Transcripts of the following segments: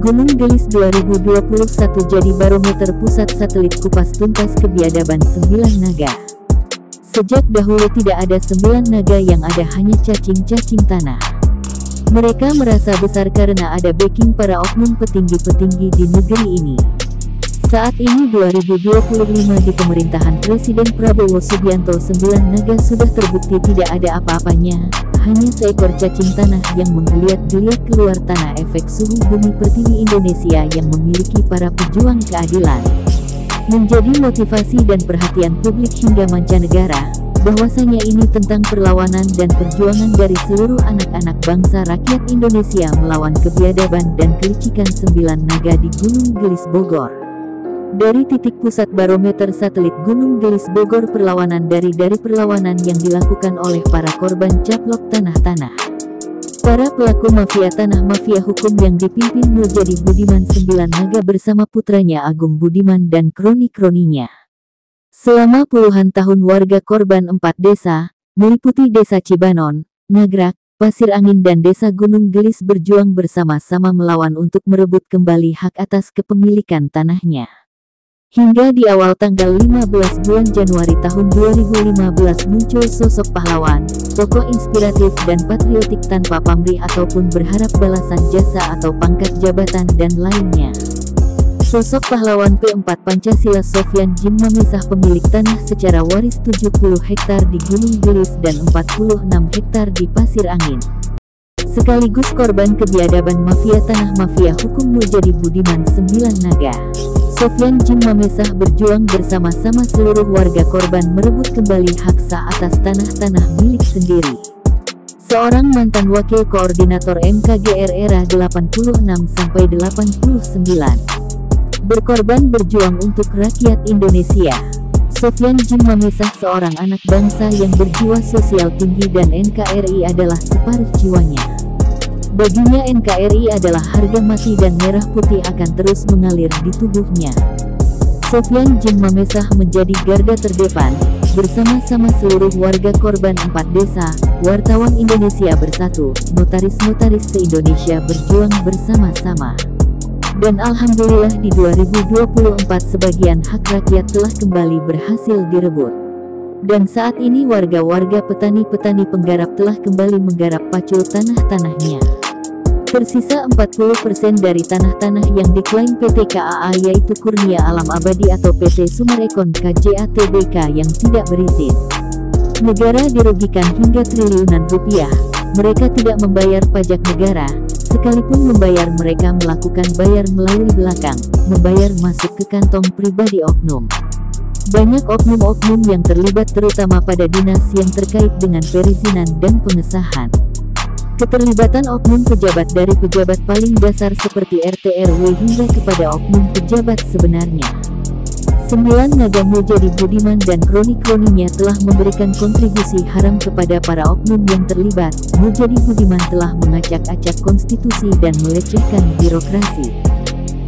Gunung Gelis 2021 jadi barometer pusat satelit kupas tuntas kebiadaban 9 naga. Sejak dahulu tidak ada 9 naga yang ada hanya cacing-cacing tanah. Mereka merasa besar karena ada backing para oknum petinggi-petinggi di negeri ini. Saat ini 2025 di pemerintahan Presiden Prabowo Subianto 9 naga sudah terbukti tidak ada apa-apanya, hanya seekor cacing tanah yang menggeliat-geliat keluar tanah. Efek suhu bumi pertiwi Indonesia yang memiliki para pejuang keadilan menjadi motivasi dan perhatian publik hingga mancanegara, bahwasanya ini tentang perlawanan dan perjuangan dari seluruh anak-anak bangsa rakyat Indonesia melawan kebiadaban dan kelicikan 9 naga di Gunung Gelis Bogor. Dari titik pusat barometer satelit Gunung Gelis Bogor, perlawanan dari perlawanan yang dilakukan oleh para korban caplok tanah-tanah. Para pelaku mafia tanah, mafia hukum yang dipimpin Muljadi Budiman 9 naga bersama putranya Agung Budiman dan kroni-kroninya. Selama puluhan tahun warga korban 4 desa, meliputi Desa Cibanon, Nagrak, Pasir Angin dan Desa Gunung Gelis berjuang bersama-sama melawan untuk merebut kembali hak atas kepemilikan tanahnya. Hingga di awal tanggal 15 bulan Januari tahun 2015 muncul sosok pahlawan, tokoh inspiratif dan patriotik tanpa pamrih ataupun berharap balasan jasa atau pangkat jabatan dan lainnya. Sosok pahlawan P4 Pancasila Sofyan Djim Mamesah, pemilik tanah secara waris 70 hektar di Gunung Gelis dan 46 hektar di Pasir Angin. Sekaligus korban kebiadaban mafia tanah, mafia hukum Muljadi Budiman 9 naga. Sofyan Djim Mamesah berjuang bersama-sama seluruh warga korban merebut kembali hak sah atas tanah-tanah milik sendiri. Seorang mantan wakil koordinator MKGR era 86-89, berkorban berjuang untuk rakyat Indonesia. Sofyan Djim Mamesah seorang anak bangsa yang berjiwa sosial tinggi dan NKRI adalah separuh jiwanya. Baginya NKRI adalah harga mati dan merah putih akan terus mengalir di tubuhnya. Sofyan Djim Mamesah menjadi garda terdepan, bersama-sama seluruh warga korban 4 desa, wartawan Indonesia bersatu, notaris-notaris se-Indonesia berjuang bersama-sama. Dan alhamdulillah di 2024 sebagian hak rakyat telah kembali berhasil direbut. Dan saat ini warga-warga petani-petani penggarap telah kembali menggarap pacul tanah-tanahnya. Tersisa 40% dari tanah-tanah yang diklaim PT KAA yaitu Kurnia Alam Abadi atau PT Sumarekon KJA Tbk yang tidak berizin. Negara dirugikan hingga triliunan rupiah. Mereka tidak membayar pajak negara, sekalipun membayar mereka melakukan bayar melalui belakang, membayar masuk ke kantong pribadi oknum. Banyak oknum-oknum yang terlibat terutama pada dinas yang terkait dengan perizinan dan pengesahan. Keterlibatan oknum pejabat dari pejabat paling dasar seperti RT RW hingga kepada oknum pejabat sebenarnya. 9 naga Muljadi Budiman dan kroni-kroninya telah memberikan kontribusi haram kepada para oknum yang terlibat. Muljadi Budiman telah mengacak-acak konstitusi dan melecehkan birokrasi.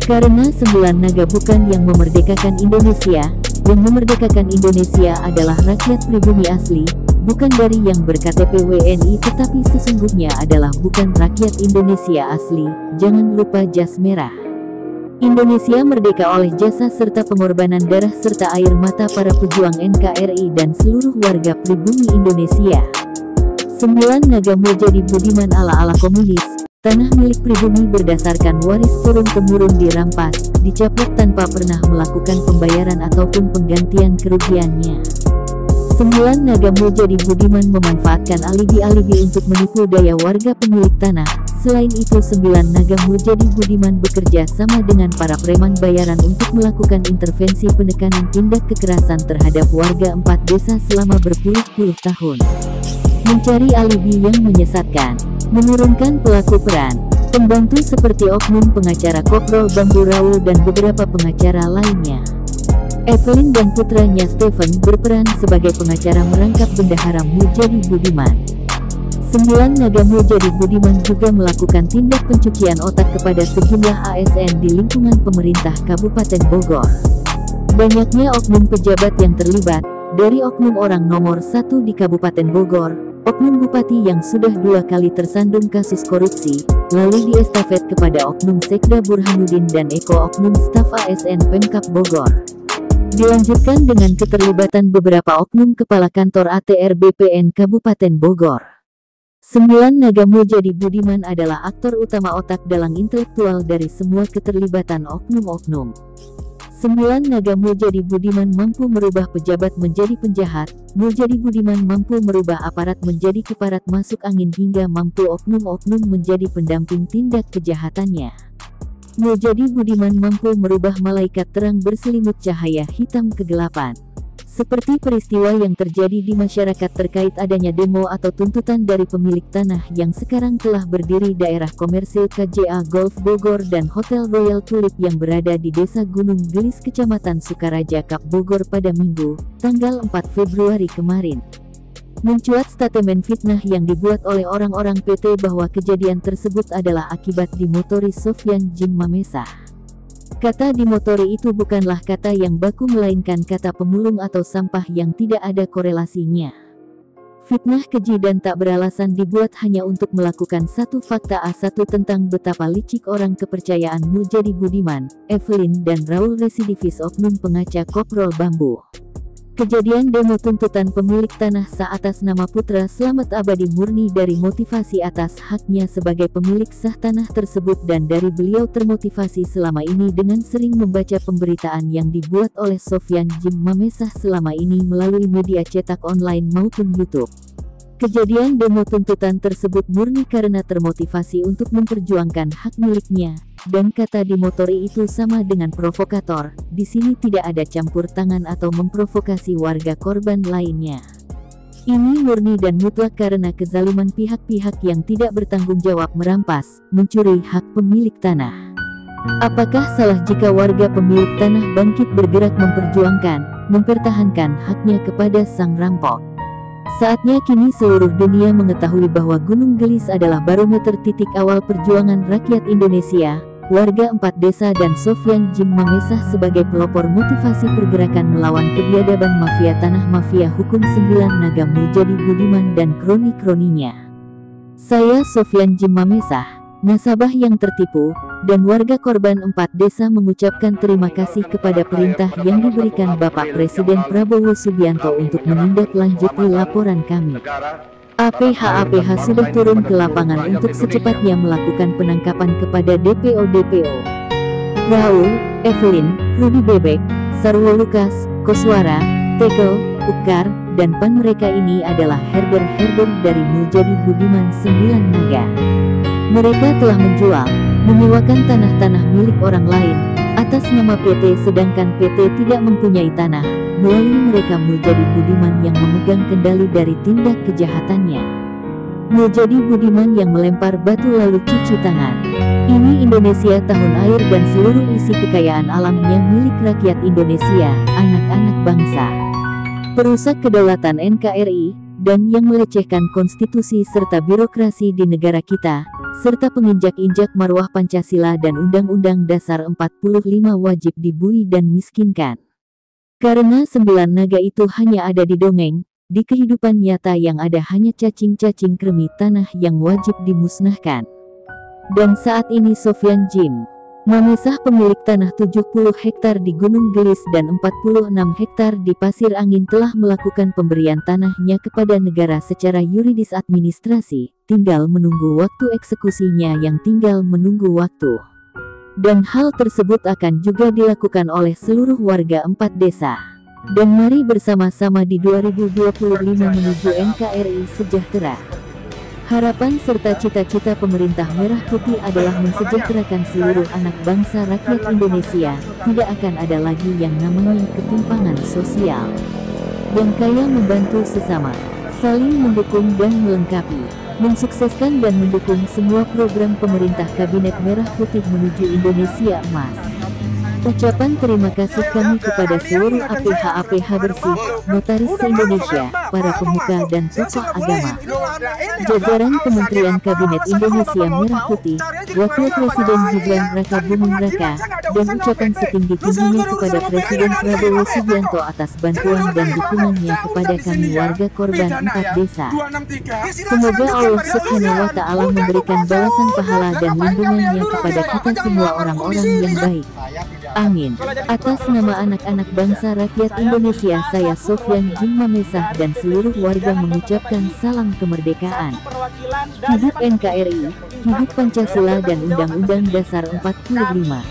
Karena 9 naga bukan yang memerdekakan Indonesia, yang memerdekakan Indonesia adalah rakyat pribumi asli, bukan dari yang berKTP WNI, tetapi sesungguhnya adalah bukan rakyat Indonesia asli. Jangan lupa jas merah. Indonesia merdeka oleh jasa serta pengorbanan darah serta air mata para pejuang NKRI dan seluruh warga pribumi Indonesia. 9 naga Muljadi Budiman ala-ala komunis, tanah milik pribumi berdasarkan waris turun-temurun dirampas, dicaplok tanpa pernah melakukan pembayaran ataupun penggantian kerugiannya. 9 naga Muljadi Budiman memanfaatkan alibi-alibi untuk menipu daya warga pemilik tanah. Selain itu 9 naga Muljadi Budiman bekerja sama dengan para preman bayaran untuk melakukan intervensi penekanan tindak kekerasan terhadap warga 4 desa selama berpuluh-puluh tahun. Mencari alibi yang menyesatkan, menurunkan pelaku peran, pembantu seperti oknum pengacara Koprol Bambu Raul dan beberapa pengacara lainnya. Evelyn dan putranya Stephen berperan sebagai pengacara merangkap bendahara Muljadi Budiman. 9 naga Muljadi Budiman juga melakukan tindak pencucian otak kepada sejumlah ASN di lingkungan pemerintah Kabupaten Bogor. Banyaknya oknum pejabat yang terlibat, dari oknum orang nomor 1 di Kabupaten Bogor, Oknum bupati yang sudah 2 kali tersandung kasus korupsi, lalu diestafet kepada Oknum Sekda Burhanuddin dan Eko Oknum staf ASN Pemkab Bogor. Dilanjutkan dengan keterlibatan beberapa oknum kepala kantor ATR BPN Kabupaten Bogor. 9 Naga Muljadi Budiman adalah aktor utama otak dalang intelektual dari semua keterlibatan oknum-oknum. 9 Naga Muljadi Budiman mampu merubah pejabat menjadi penjahat, Muljadi Budiman mampu merubah aparat menjadi keparat masuk angin hingga mampu oknum-oknum menjadi pendamping tindak kejahatannya. Muljadi Budiman mampu merubah malaikat terang berselimut cahaya hitam kegelapan. Seperti peristiwa yang terjadi di masyarakat terkait adanya demo atau tuntutan dari pemilik tanah yang sekarang telah berdiri daerah komersil KJA Golf Bogor dan Hotel Royal Tulip yang berada di Desa Gunung Gelis Kecamatan Sukaraja Kap Bogor pada Minggu, tanggal 4 Februari kemarin. Mencuat statement fitnah yang dibuat oleh orang-orang PT bahwa kejadian tersebut adalah akibat dimotori Sofyan Djim Mamesah. Kata dimotori itu bukanlah kata yang baku melainkan kata pemulung atau sampah yang tidak ada korelasinya. Fitnah keji dan tak beralasan dibuat hanya untuk melakukan satu fakta A1 tentang betapa licik orang kepercayaan Muljadi Budiman, Evelyn dan Raul residivis oknum pengaca Koprol Bambu. Kejadian demo tuntutan pemilik tanah atas nama Putra Slamet Abadi murni dari motivasi atas haknya sebagai pemilik sah tanah tersebut dan dari beliau termotivasi selama ini dengan sering membaca pemberitaan yang dibuat oleh Sofyan Djim Mamesah selama ini melalui media cetak online maupun YouTube. Kejadian demo tuntutan tersebut murni karena termotivasi untuk memperjuangkan hak miliknya, dan kata dimotori itu sama dengan provokator. Di sini tidak ada campur tangan atau memprovokasi warga korban lainnya. Ini murni dan mutlak karena kezaliman pihak-pihak yang tidak bertanggung jawab merampas, mencuri hak pemilik tanah. Apakah salah jika warga pemilik tanah bangkit bergerak memperjuangkan, mempertahankan haknya kepada sang rampok? Saatnya kini seluruh dunia mengetahui bahwa Gunung Gelis adalah barometer titik awal perjuangan rakyat Indonesia, warga 4 desa dan Sofyan Djim Mamesah sebagai pelopor motivasi pergerakan melawan kebiadaban mafia tanah mafia hukum 9 Naga Muljadi Budiman dan kroni-kroninya. Saya Sofyan Djim Mamesah, nasabah yang tertipu, dan warga korban 4 desa mengucapkan terima kasih kepada perintah yang diberikan Bapak Presiden Prabowo Subianto untuk menindaklanjuti laporan kami. APH sudah turun ke lapangan untuk secepatnya melakukan penangkapan kepada DPO-DPO. Raul, Evelyn, Rudi Bebek, Sarwo Lukas, Koswara, Tekel, Ukar, dan PAN mereka ini adalah herder-herder dari Muljadi Budiman 9 Naga. Mereka telah menjual, menyewakan tanah-tanah milik orang lain, atas nama PT sedangkan PT tidak mempunyai tanah, melalui mereka Muljadi Budiman yang memegang kendali dari tindak kejahatannya. Muljadi Budiman yang melempar batu lalu cuci tangan. Ini Indonesia tahun air dan seluruh isi kekayaan alamnya milik rakyat Indonesia, anak-anak bangsa. Perusak kedaulatan NKRI, dan yang melecehkan konstitusi serta birokrasi di negara kita, serta penginjak-injak marwah Pancasila dan Undang-Undang Dasar 45 wajib dibui dan miskinkan. Karena 9 naga itu hanya ada di dongeng, di kehidupan nyata yang ada hanya cacing-cacing kremi tanah yang wajib dimusnahkan. Dan saat ini Sofyan Djim Mamesah pemilik tanah 70 hektar di Gunung Gelis dan 46 hektar di Pasir Angin telah melakukan pemberian tanahnya kepada negara secara yuridis administrasi, tinggal menunggu waktu eksekusinya yang tinggal menunggu waktu. Dan hal tersebut akan juga dilakukan oleh seluruh warga 4 desa. Dan mari bersama-sama di 2025 menuju NKRI sejahtera. Harapan serta cita-cita pemerintah Merah Putih adalah mensejahterakan seluruh anak bangsa rakyat Indonesia. Tidak akan ada lagi yang namanya ketimpangan sosial. Yang kaya membantu sesama, saling mendukung dan melengkapi, mensukseskan dan mendukung semua program pemerintah Kabinet Merah Putih menuju Indonesia Emas. Ucapan terima kasih kami kepada seluruh APH-APH bersih, notaris se-Indonesia, para pemuka dan tokoh agama, jajaran Kementerian Kabinet Indonesia Merah Putih, Wakil Presiden Gibran Raka Buming Raka, dan ucapan setinggi-tingginya kepada Presiden Prabowo Subianto atas bantuan dan dukungannya kepada kami warga korban 4 desa. Semoga Allah Subhanahu wa Ta'ala memberikan balasan pahala dan lindungannya kepada kita semua orang-orang yang baik. Amin. Atas nama anak-anak bangsa rakyat Indonesia, saya Sofyan Jimamesah dan seluruh warga mengucapkan salam kemerdekaan. Hidup NKRI, hidup Pancasila dan Undang-Undang Dasar 45.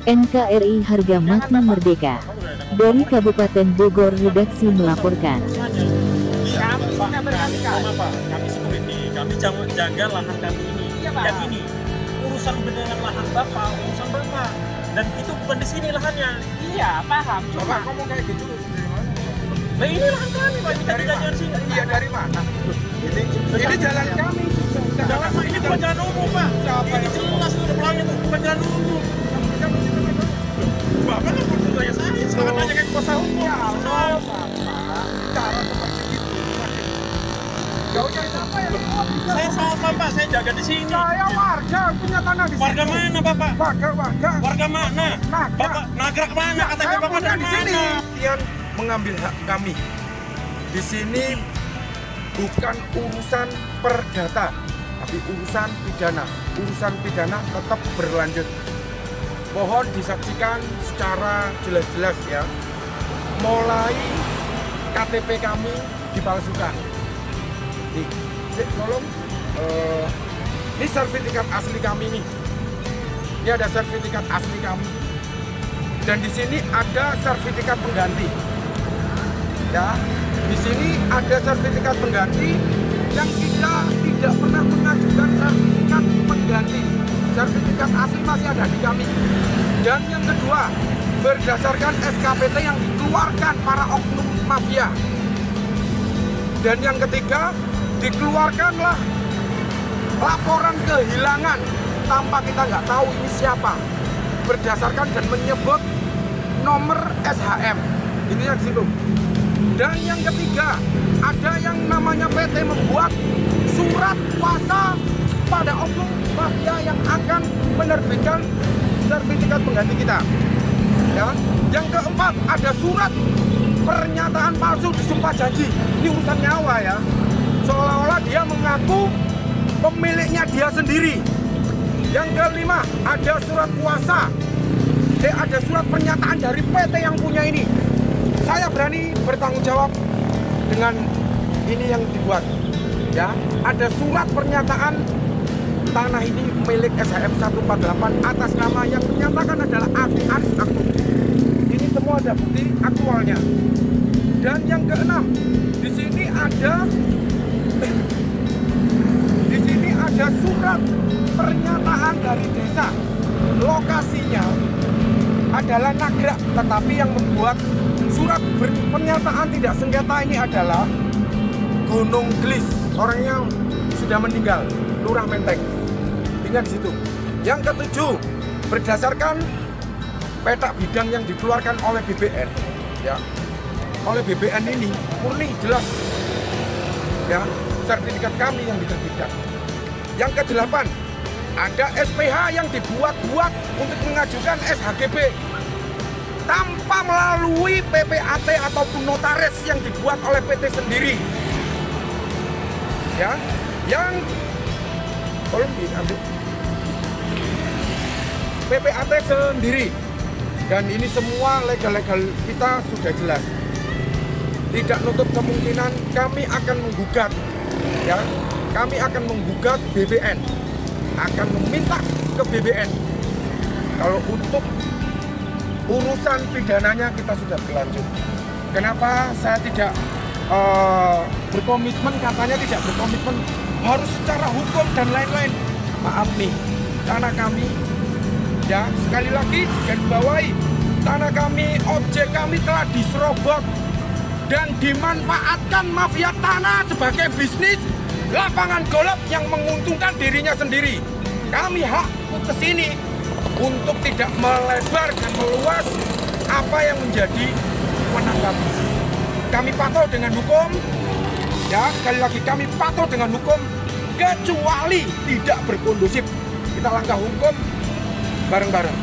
NKRI harga mati merdeka. Dari Kabupaten Bogor, redaksi melaporkan. Kami security, kami jaga lahan kami ini. Yang ini urusan dengan lahan Bapak, urusan Bapak. Dan itu bukan di sini lahannya. Iya, paham. Cuma ngomong kayak gitu. Nah ini lahan kami, Pak. Kita jalan sini. Iya, dari mana? Ini jalan kami. Jalan ini bukan jalan umum, Pak. Ini jelas udah pelangnya itu bukan jalan umum. Bapak kan bukan saya. Silahkan aja kayak kuasa hukum. Ya Allah, Bapak. Cara seperti itu. Jauhnya siapa ya? Saya sama Pak, saya jaga di sini. Saya warga, punya tanah di sini. Warga mana, Bapak? Warga. Warga mana? Bapak nagrak mana? KTP Bapak dari mana? Kalian mengambil hak kami. Di sini bukan urusan perdata, tapi urusan pidana. Urusan pidana tetap berlanjut. Mohon disaksikan secara jelas-jelas ya. Mulai KTP kami dipalsukan. Nih, tolong, ini sertifikat asli kami nih. Ini ada sertifikat asli kami. Dan di sini ada sertifikat pengganti. Ya, di sini ada sertifikat pengganti yang kita tidak pernah mengajukan sertifikat pengganti. Sertifikat asli masih ada di kami. Dan yang kedua, berdasarkan SKPT yang dikeluarkan para oknum mafia. Dan yang ketiga, dikeluarkanlah laporan kehilangan tanpa kita nggak tahu ini siapa, berdasarkan dan menyebut nomor SHM. Ini yang situ. Dan yang ketiga, ada yang namanya PT membuat surat kuasa pada oknum mafia yang akan menerbitkan sertifikat pengganti kita. Ya. Yang keempat, ada surat pernyataan palsu disumpah janji. Ini urusan nyawa ya. Seolah-olah dia mengaku pemiliknya dia sendiri. Yang kelima, ada surat kuasa. Ada surat pernyataan dari PT yang punya ini. Saya berani bertanggung jawab dengan ini yang dibuat. Ya, ada surat pernyataan tanah ini milik SHM 148 atas nama yang menyatakan adalah Adi Aris Aktu. Ini semua ada bukti aktualnya. Dan yang keenam, di sini ada surat pernyataan dari desa. Lokasinya adalah Nagrak, tetapi yang membuat surat pernyataan tidak sengketa ini adalah Gunung Glis. Orangnya sudah meninggal, Lurah Menteng. Ingat situ. Yang ketujuh, berdasarkan peta bidang yang dikeluarkan oleh BBN, ya, oleh BBN ini murni jelas, ya, sertifikat kami yang diterbitkan. Yang kedelapan, ada SPH yang dibuat-buat untuk mengajukan SHGB tanpa melalui PPAT ataupun notaris yang dibuat oleh PT sendiri. Ya, yang tolong diambil PPAT sendiri. Dan ini semua legal-legal kita sudah jelas. Tidak nutup kemungkinan kami akan menggugat, ya, kami akan menggugat BBN, akan meminta ke BBN. Kalau untuk urusan pidananya kita sudah berlanjut. Kenapa saya tidak berkomitmen, katanya tidak berkomitmen, harus secara hukum dan lain-lain. Maaf nih, tanah kami, ya, sekali lagi garis bawahi, tanah kami, objek kami telah diserobot dan dimanfaatkan mafia tanah sebagai bisnis lapangan golf yang menguntungkan dirinya sendiri. Kami hak ke sini untuk tidak melebar dan meluas apa yang menjadi wewenang kami. Kami patuh dengan hukum, ya sekali lagi kami patuh dengan hukum, kecuali tidak berkondusif. Kita langkah hukum bareng-bareng.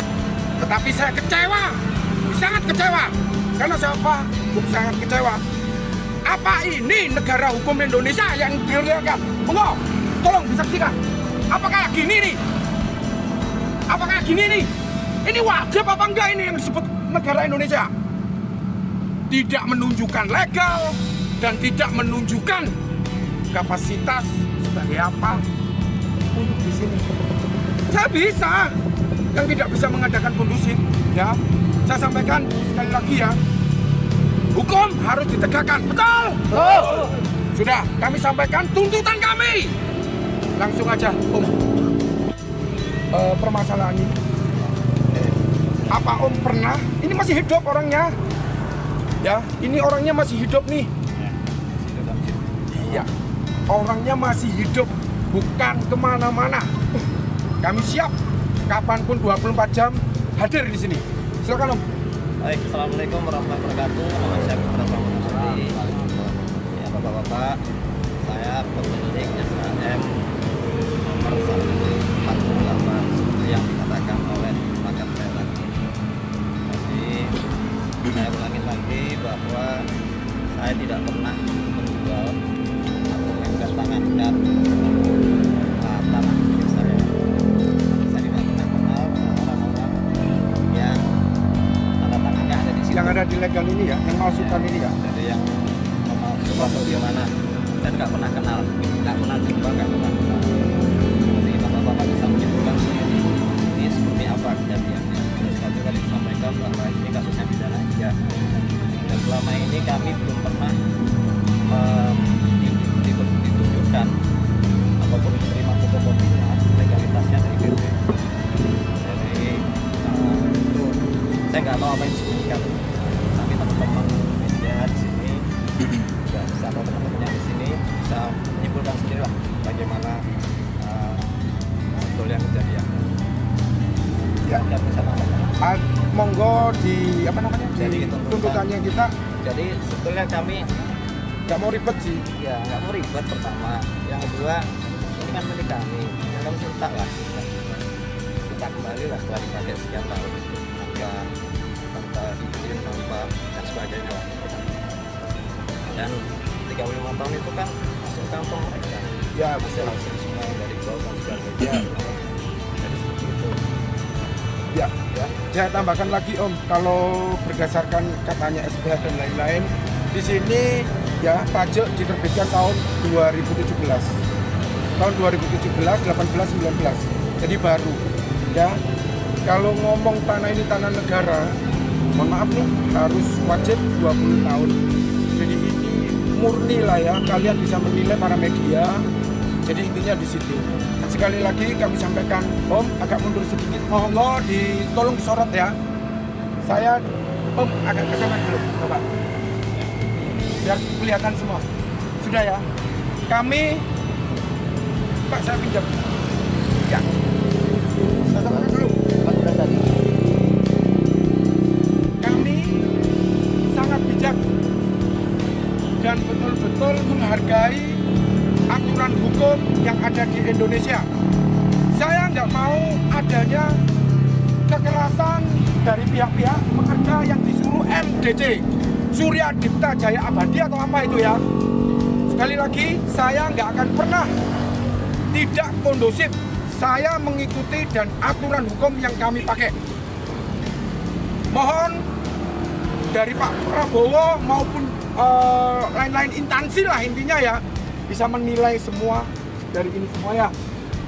Tetapi saya kecewa, sangat kecewa. Karena siapa? Sangat kecewa. Apa ini negara hukum Indonesia yang dilihatkan? Monggo, tolong disaksikan. Apakah gini nih? Apakah gini nih? Ini wajib apa enggak ini yang disebut negara Indonesia? Tidak menunjukkan legal dan tidak menunjukkan kapasitas sebagai apa untuk di sini. Saya bisa yang tidak bisa mengadakan kondusif, ya. Saya sampaikan sekali lagi ya, hukum harus ditegakkan, betul? Betul. Sudah, kami sampaikan tuntutan kami. Langsung aja, Om. Permasalahan ini, apa Om pernah? Ini masih hidup orangnya, ya. Ini orangnya masih hidup nih. Iya, orangnya masih hidup, bukan kemana-mana. Kami siap kapanpun 24 jam hadir di sini. Silakan Om. Baik, assalamualaikum warahmatullahi wabarakatuh. Nama saya Putra Samudri. Ya bapak-bapak, saya pemilik SHM nomor 148 seperti yang dikatakan oleh pakar saya tadi. Jadi saya ulangi lagi bahwa saya tidak pernah menjual atau mendatangkan tanah milik saya. Saya tidak pernah kenal orang-orang yang tanda tangannya ada di situ. Yang ada di legal ini ya, yang malsukan ini ya. Jadi yang memalsukan atau gimana, saya nggak pernah kenal, nggak pernah jumpa, nggak pernah kenal. Jadi bapak-bapak bisa menyimpulkan sendiri ini seperti apa kejadiannya. Terus satu kali disampaikan bahwa ini kasusnya pidana ya. Dan selama ini kami belum pernah ditunjukkan ataupun diterima fotokopinya legalitasnya dari BP. Jadi itu saya nggak tahu apa yang disebutkan. Tapi teman-teman media di sini juga bisa, atau teman-teman yang di sini bisa menyimpulkan sendiri lah bagaimana sebetulnya kejadian. Ya. Yang bisa tambahkan. Monggo di apa namanya? Jadi Di tuntutannya kita Jadi sebetulnya kami nggak mau ribet sih. ya nggak mau ribet pertama. Yang kedua, ini kan milik kami. Yang kami minta lah kita kembali lah setelah dipakai sekian tahun tanpa izin, tanpa dan sebagainya lah. Dan 35 tahun itu kan masuk kantong mereka. Ya, Hasil semua dari bawah dan sebagainya. Jadi seperti itu. ya. Ya. Saya tambahkan lagi Om, kalau berdasarkan katanya SPH dan lain-lain, di sini ya pajak diterbitkan tahun 2017. Tahun 2017, 18, 19. Jadi baru. Ya. Kalau ngomong tanah ini tanah negara, mohon maaf nih, harus wajib 20 tahun. Jadi ini murni lah ya, kalian bisa menilai para media. Jadi intinya di situ. Sekali lagi kami sampaikan, Om agak mundur sedikit, monggo tolong disorot ya. Saya Om agak ke sana dulu, Bapak. Biar kelihatan semua. Sudah ya. Kami Pak, saya pinjam. Ya. Saya sampaikan dulu. Kami sangat bijak dan betul-betul menghargai aturan hukum yang ada di Indonesia. Saya nggak mau adanya kekerasan dari pihak-pihak pekerja yang disuruh MDC, Surya Dipta Jaya Abadi atau apa itu ya. Sekali lagi, saya nggak akan pernah tidak kondusif. Saya mengikuti dan aturan hukum yang kami pakai. Mohon dari Pak Prabowo maupun lain-lain instansi lah intinya ya, bisa menilai semua dari ini semua ya.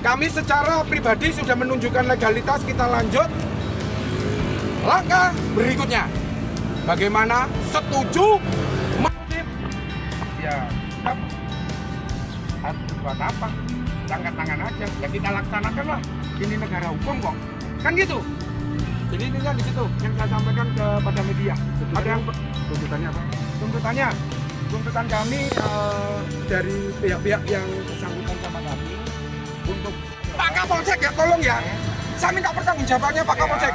Kami secara pribadi sudah menunjukkan legalitas, kita lanjut. Langkah berikutnya, bagaimana setuju masif? Ya, harus buat apa? Angkat tangan aja, ya kita laksanakan lah. Ini negara hukum kok, kan gitu. Jadi intinya di situ yang saya sampaikan kepada media. Ada yang tuntutannya apa? Tuntutan kami dari pihak-pihak yang bersangkutan sama kami untuk Pak Kapolsek ya, tolong ya. Saya minta pertanggungjawabannya Pak Kapolsek.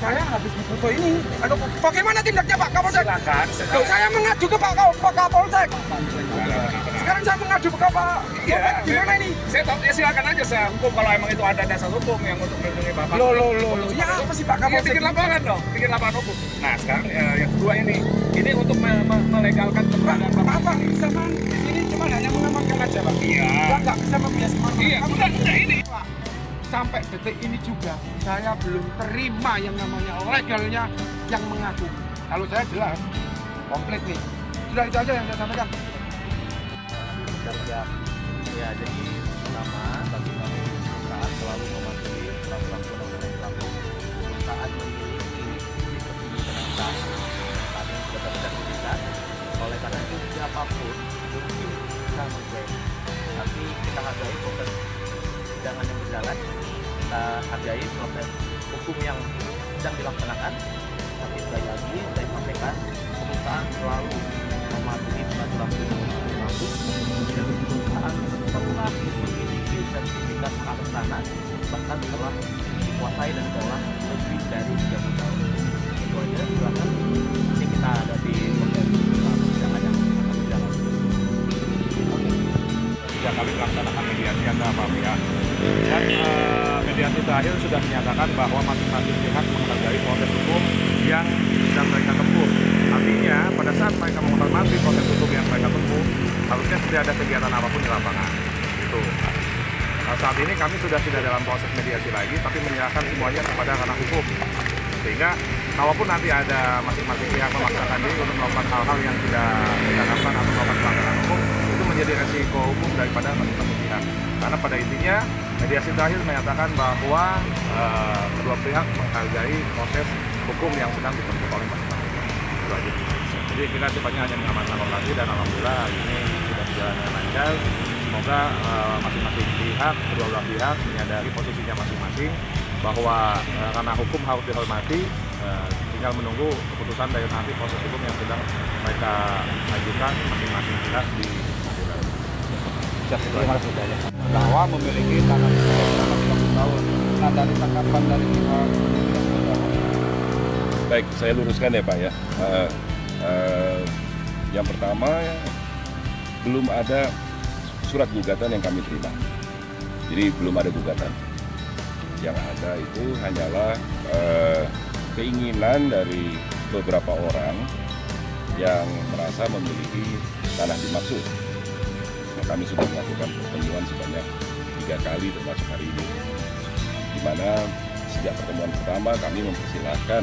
Saya habis foto ini. Aduh, bagaimana tindaknya Pak Kapolsek? Silakan. Loh, saya mengadu ke Pak Kapolsek. Sekarang saya mengadu ke Pak. Iya, Gimana ini? Saya tahu, ya silakan aja saya hukum kalau emang itu ada dasar hukum yang untuk melindungi Bapak. Loh. Ya apa sih Pak Ya, Kapolsek? bikin lapangan dong, bikin lapangan hukum. Nah sekarang yang kedua ini untuk melegalkan keberadaan Bapak. Apa bisa man? Di sini cuma hanya mengamankan aja Pak. Iya. Nggak bisa membias kemana. Iya, udah ini. Pak, sampai detik ini juga saya belum terima yang namanya legalnya yang mengaku. Kalau saya jelas, komplit nih. Sudah itu aja yang saya sampaikan. Kerja ya, jadi pertama bagi kami perusahaan selalu mematuhi peraturan undang-undang yang berlaku. Perusahaan memiliki kepemilikan saat ini sudah tersertifikat. Oleh karena itu siapapun mungkin bisa mengklaim, tapi kita hargai proses persidangan yang berjalan, kita hargai proses hukum yang sedang dilaksanakan. Tapi sekali lagi saya sampaikan, perusahaan selalu mematuhi peraturan undang-undang yang berlaku. Dan perusahaan telah memiliki sertifikat hak tanah, bahkan telah dikuasai dan telah lebih dari 30 tahun. Itu aja, silakan. Ini kita ada di proses persidangan yang akan berjalan. Sejak kami melaksanakan mediasi antara para pihak dan mediasi terakhir sudah menyatakan bahwa masing-masing pihak menghargai proses hukum yang sedang mereka tempuh. Artinya pada saat mereka menghormati proses hukum yang mereka tempuh, harusnya tidak ada kegiatan apapun di lapangan. Itu. Saat ini kami sudah tidak dalam proses mediasi lagi, tapi menyerahkan semuanya kepada ranah hukum. Sehingga kalaupun nanti ada masing-masing pihak memaksakan diri untuk melakukan hal-hal yang tidak diharapkan atau melakukan pelanggaran hukum, itu menjadi resiko hukum daripada masing-masing pihak. Karena pada intinya mediasi terakhir menyatakan bahwa kedua pihak menghargai proses hukum yang sedang ditempuh oleh masing-masing. Itu aja. Jadi kita sifatnya hanya mengamankan lokasi dan alhamdulillah hari ini sudah berjalan dengan lancar. Semoga masing-masing pihak, kedua belah pihak menyadari posisinya masing-masing bahwa karena hukum harus dihormati, tinggal menunggu keputusan dari nanti proses hukum yang sedang mereka ajukan masing-masing pihak di pengadilan. Terima kasih bahwa memiliki tanah selama 30 tahun. Nah, dari tanggapan dari pihak baik, saya luruskan ya Pak ya. Yang pertama, belum ada surat gugatan yang kami terima. Jadi belum ada gugatan. Yang ada itu hanyalah keinginan dari beberapa orang yang merasa memiliki tanah dimaksud. Nah, kami sudah melakukan pertemuan sebanyak 3 kali termasuk hari ini. Di mana sejak pertemuan pertama kami mempersilahkan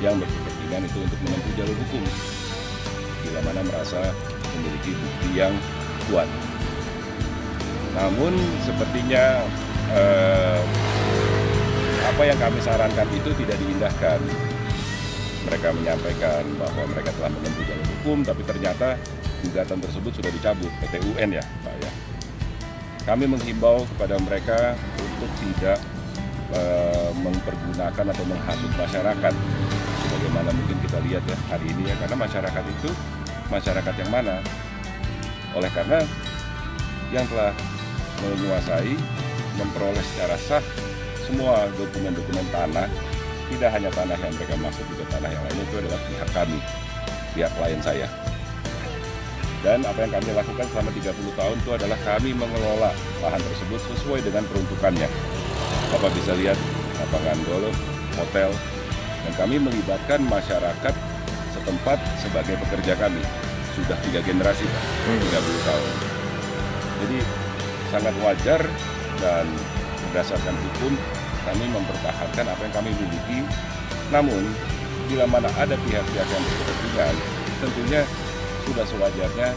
yang berkepentingan itu untuk menempuh jalur hukum bila mana merasa memiliki bukti yang kuat. Namun sepertinya apa yang kami sarankan itu tidak diindahkan. Mereka menyampaikan bahwa mereka telah menempuh jalur hukum, tapi ternyata gugatan tersebut sudah dicabut, PT UN ya Pak ya. Kami menghimbau kepada mereka untuk tidak mempergunakan atau menghasut masyarakat. Sebagaimana mungkin kita lihat ya hari ini ya, karena masyarakat itu masyarakat yang mana? Oleh karena yang telah menguasai, memperoleh secara sah semua dokumen-dokumen tanah, tidak hanya tanah yang mereka maksud, juga tanah yang lainnya, itu adalah pihak kami, pihak klien saya. Dan apa yang kami lakukan selama 30 tahun itu adalah kami mengelola lahan tersebut sesuai dengan peruntukannya. Bapak bisa lihat lapangan golf, hotel, dan kami melibatkan masyarakat setempat sebagai pekerja kami. Sudah 3 generasi, 30 tahun. Jadi sangat wajar dan berdasarkan hukum kami mempertahankan apa yang kami miliki. Namun bila mana ada pihak-pihak yang berkepentingan, tentunya sudah sewajarnya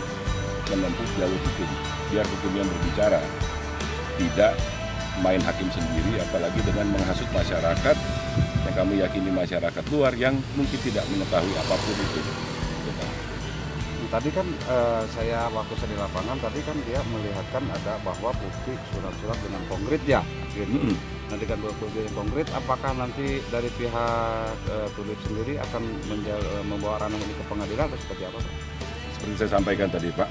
menempuh jalur hukum, biar hukum yang berbicara, tidak main hakim sendiri, apalagi dengan menghasut masyarakat yang kami yakini masyarakat luar yang mungkin tidak mengetahui apapun itu. tadi kan saya waktu saya di lapangan tadi kan dia melihatkan ada bahwa bukti surat-surat dengan konkret ya gitu. Nanti kan bukti yang konkret, apakah nanti dari pihak Tulip sendiri akan membawa ranah ini ke pengadilan atau seperti apa Pak? Seperti saya sampaikan tadi Pak,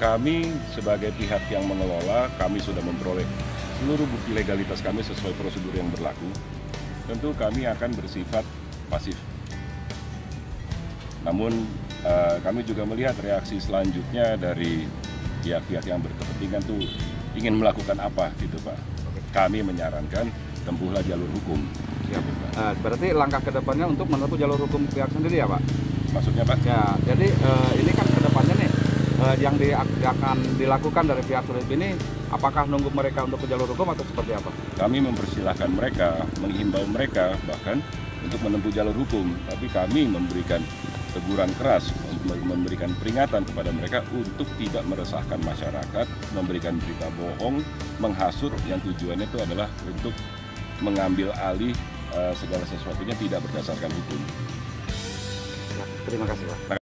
kami sebagai pihak yang mengelola, kami sudah memperoleh seluruh bukti legalitas kami sesuai prosedur yang berlaku, tentu kami akan bersifat pasif. Namun kami juga melihat reaksi selanjutnya dari pihak-pihak yang berkepentingan tuh ingin melakukan apa gitu Pak. Kami menyarankan tempuhlah jalur hukum. Ya, berarti langkah kedepannya untuk menempuh jalur hukum pihak sendiri ya Pak? Maksudnya Pak? Ya, jadi ini kan kedepannya nih yang akan dilakukan dari pihak Sulit ini, apakah nunggu mereka untuk ke jalur hukum atau seperti apa? Kami mempersilahkan mereka, menghimbau mereka bahkan untuk menempuh jalur hukum, tapi kami memberikan teguran keras, memberikan peringatan kepada mereka untuk tidak meresahkan masyarakat, memberikan berita bohong, menghasut yang tujuannya itu adalah untuk mengambil alih segala sesuatunya tidak berdasarkan hukum. Ya, terima kasih Pak.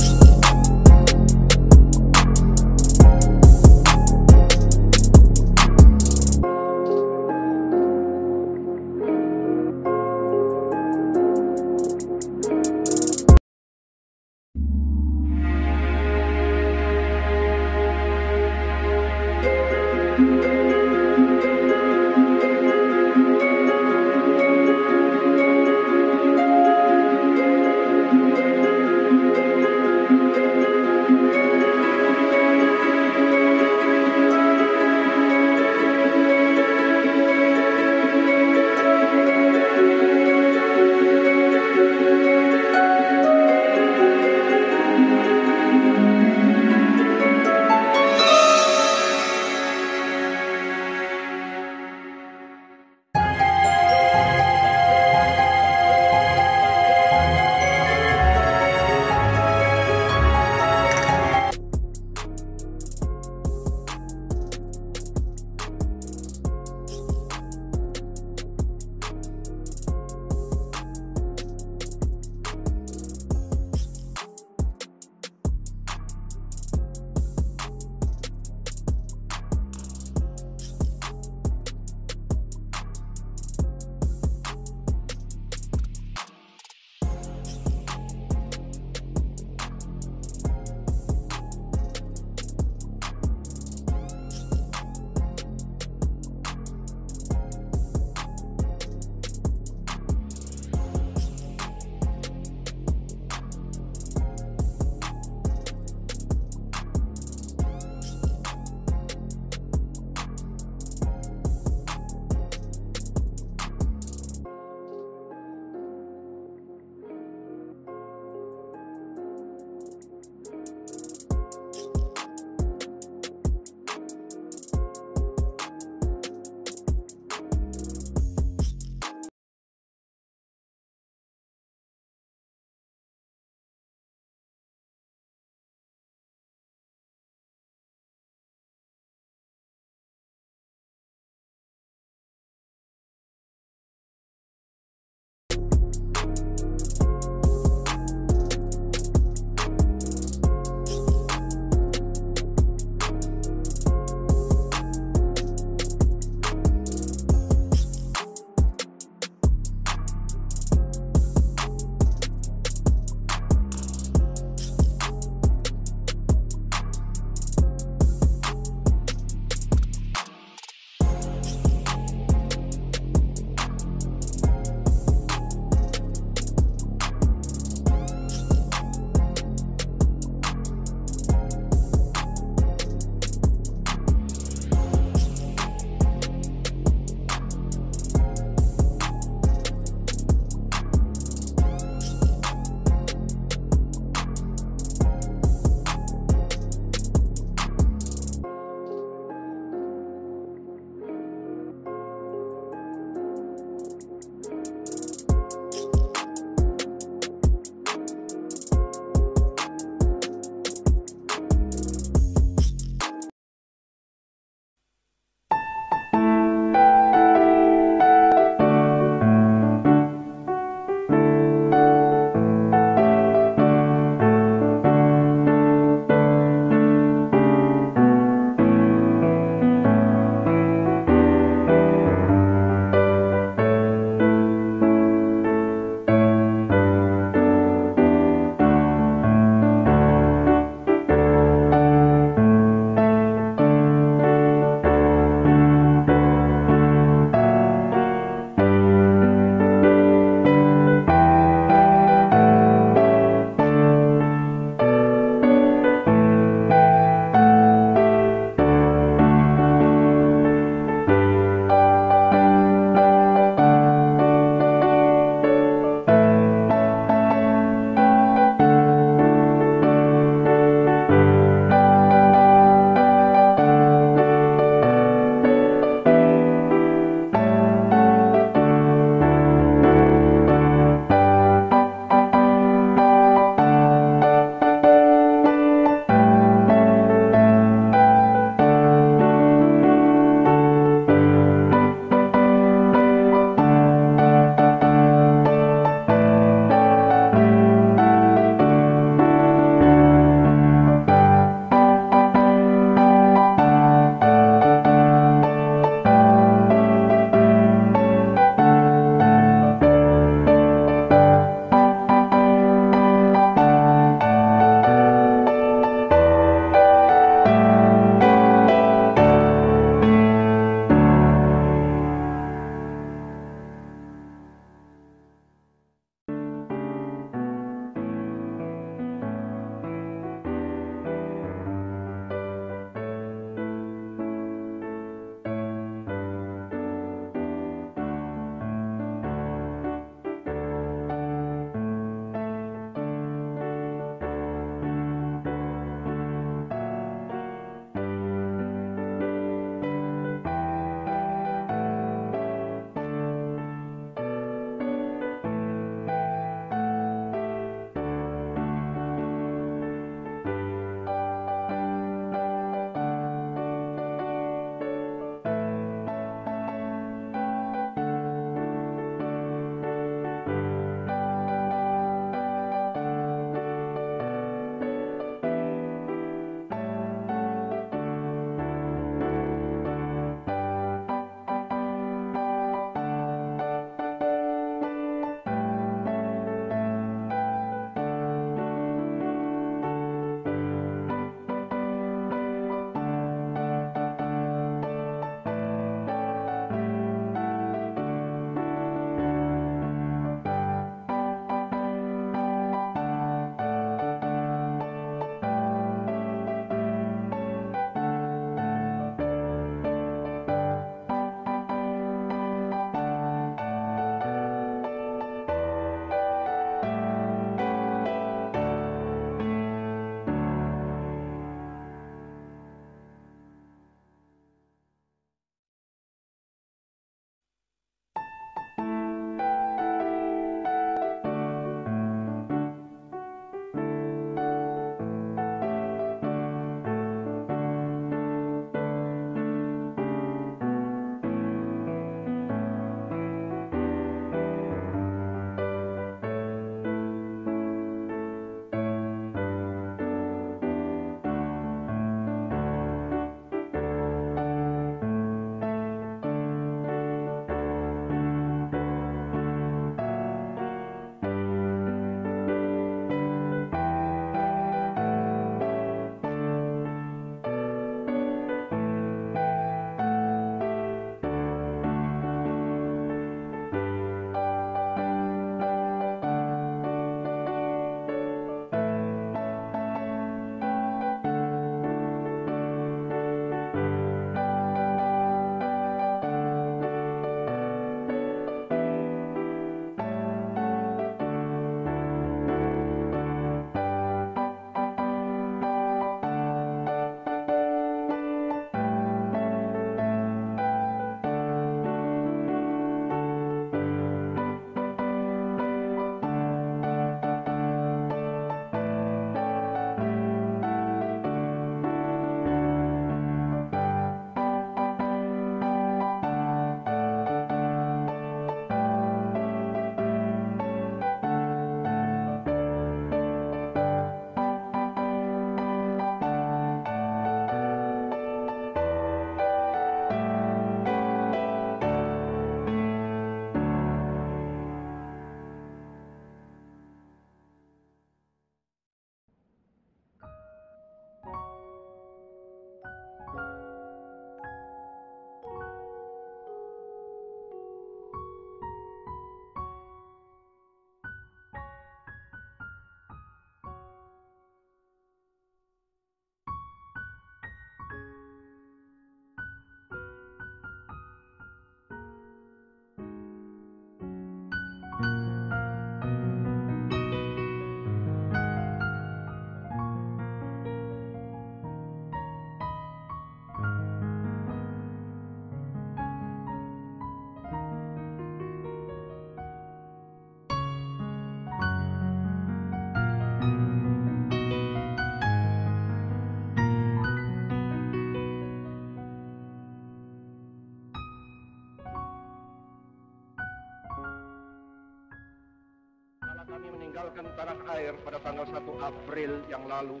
air pada tanggal 1 April yang lalu,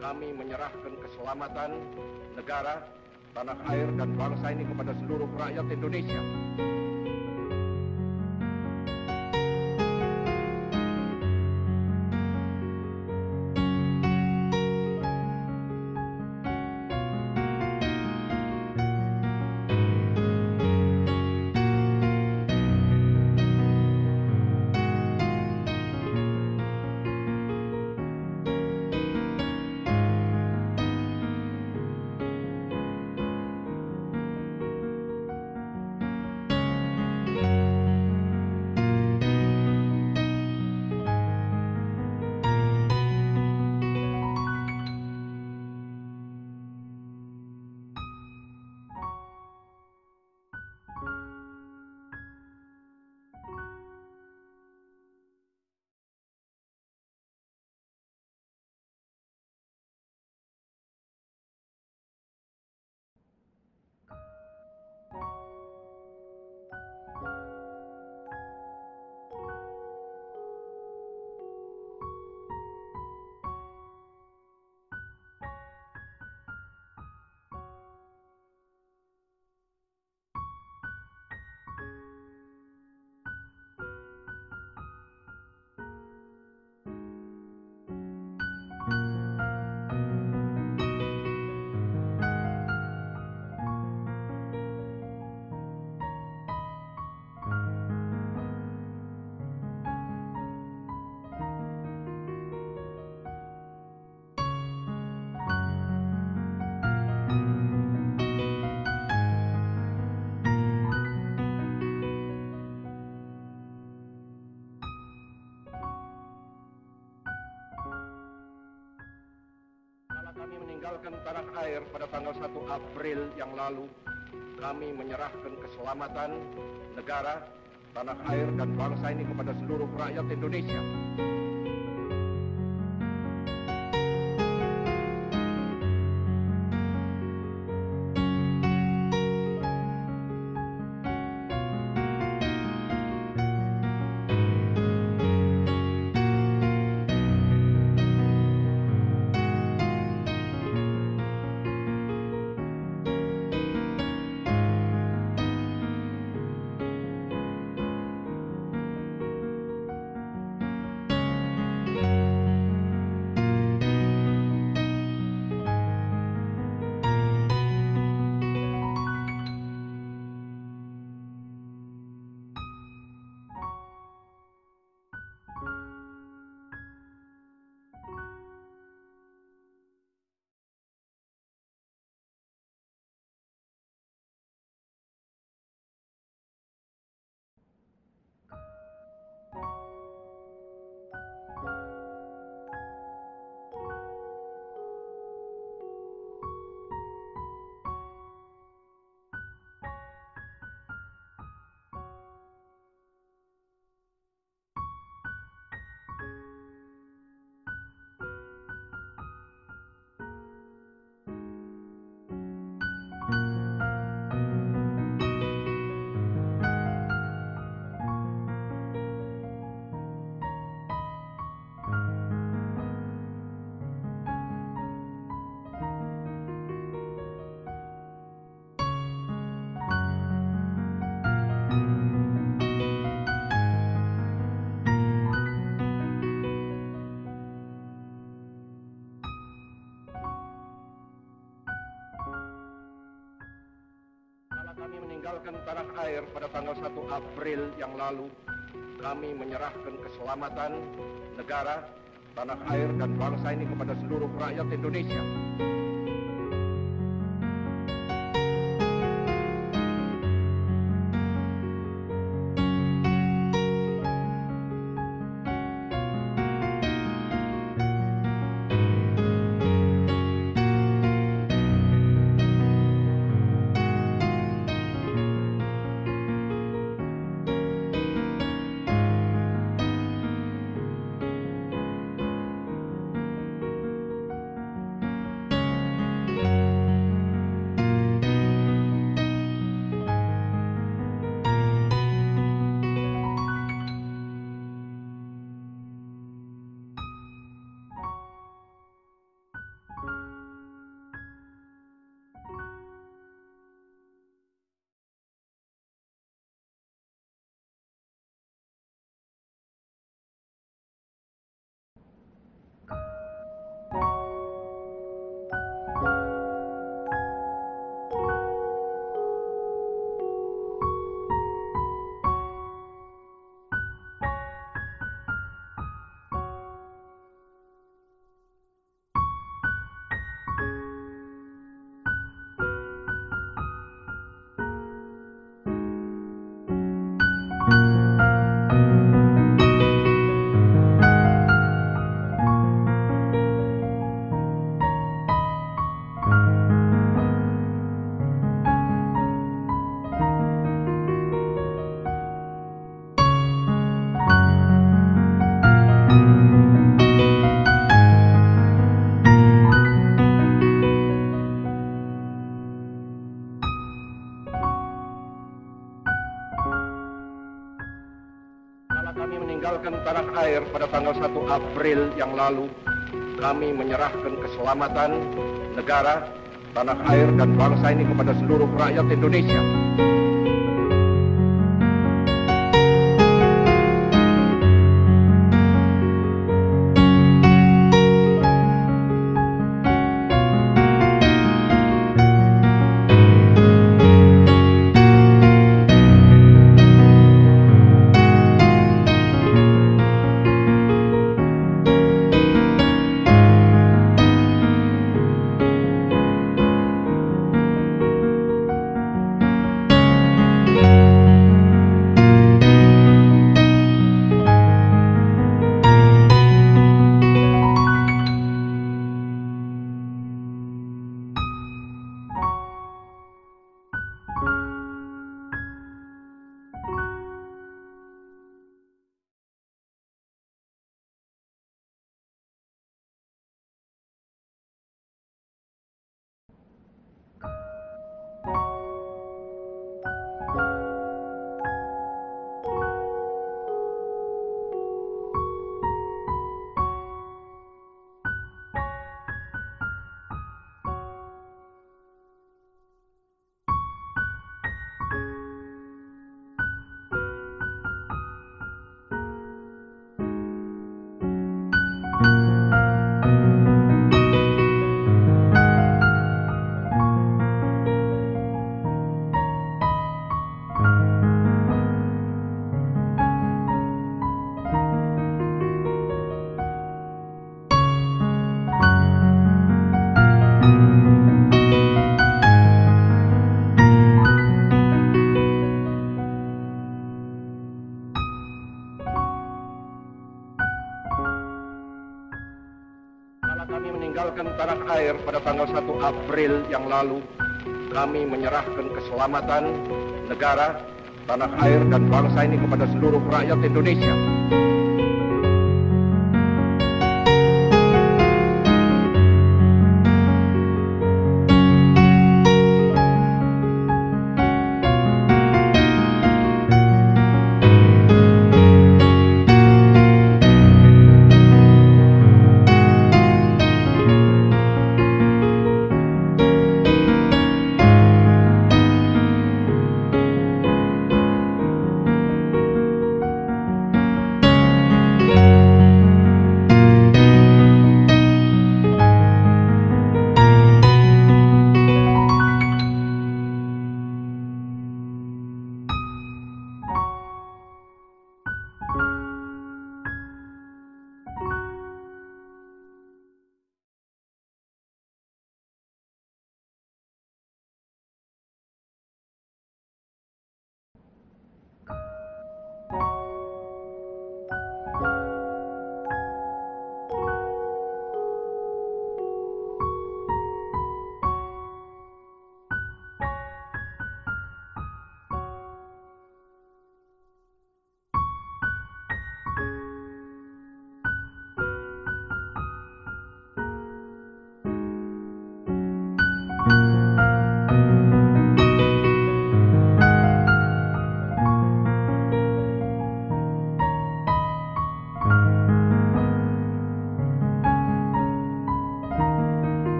kami menyerahkan keselamatan negara, tanah air, dan bangsa ini kepada seluruh rakyat Indonesia. Kami meninggalkan tanah air pada tanggal 1 April yang lalu, kami menyerahkan keselamatan negara, tanah air, dan bangsa ini kepada seluruh rakyat Indonesia. Kami meninggalkan tanah air pada tanggal 1 April yang lalu, kami menyerahkan keselamatan negara, tanah air, dan bangsa ini kepada seluruh rakyat Indonesia. tanggal 1 April yang lalu, kami menyerahkan keselamatan negara, tanah air, dan bangsa ini kepada seluruh rakyat Indonesia. Kami meninggalkan tanah air pada tanggal 1 April yang lalu, kami menyerahkan keselamatan negara, tanah air, dan bangsa ini kepada seluruh rakyat Indonesia.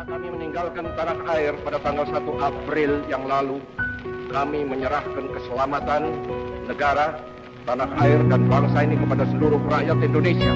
Kami meninggalkan tanah air pada tanggal 1 April yang lalu, kami menyerahkan keselamatan negara, tanah air, dan bangsa ini kepada seluruh rakyat Indonesia.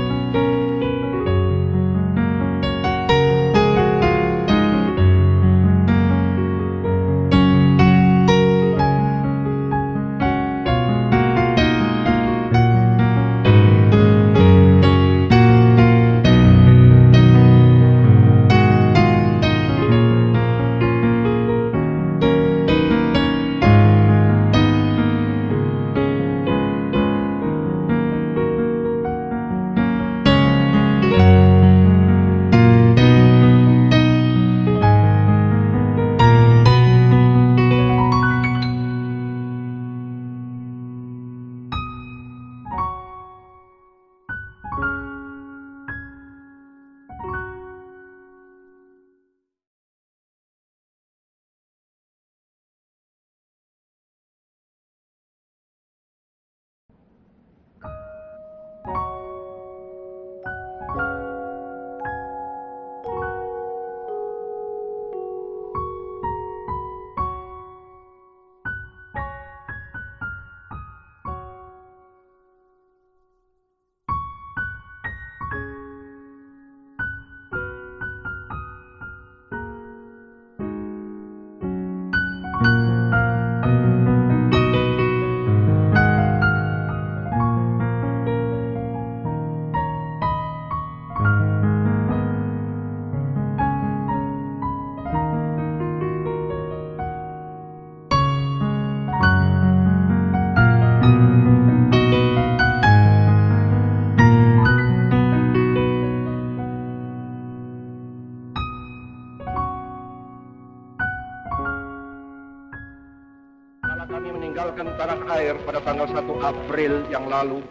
menyerahkan tanah air pada tanggal 1 April yang lalu,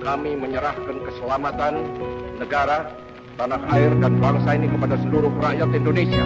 kami menyerahkan keselamatan negara, tanah air, dan bangsa ini kepada seluruh rakyat Indonesia.